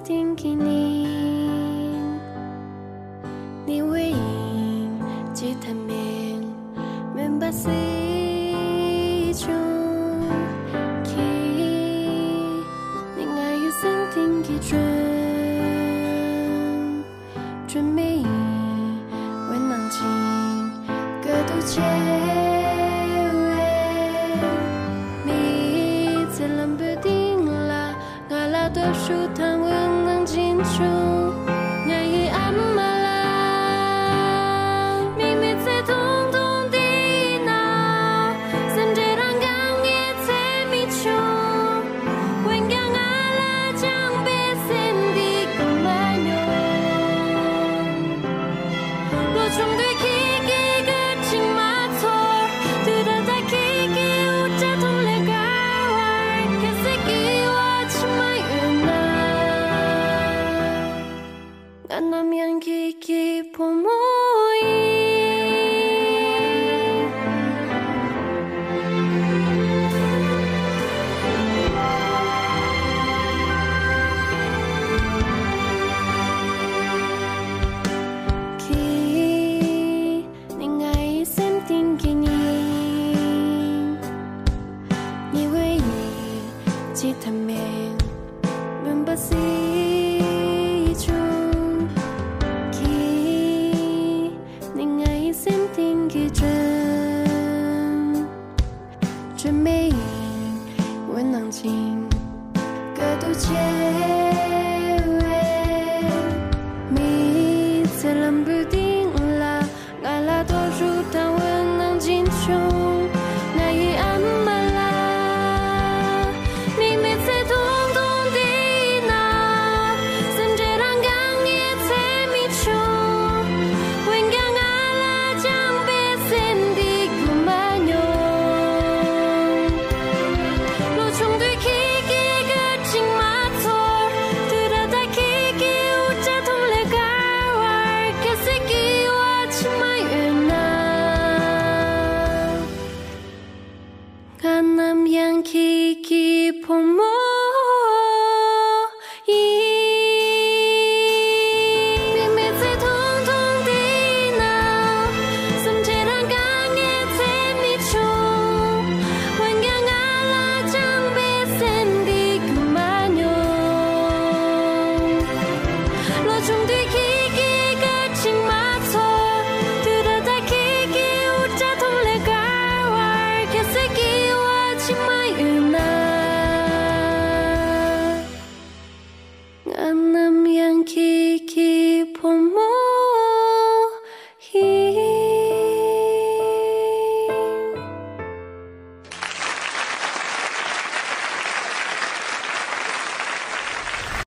定给你，你回应吉他面，明白是种气，你爱有生定给准美，为难情，各都切。树谈温能进出，爱与阿玛拉，明明在通通地那，甚至让港也在迷途，温港阿拉将被sem地个满有，若从对 kiki 个情马错，对的在 kiki 无家同来改坏，可是给我情马。Anam yang kiki pomoi Ki ningai sem ting kini Ni wei ji tham men men ba si chu准美，温囊情，各都切。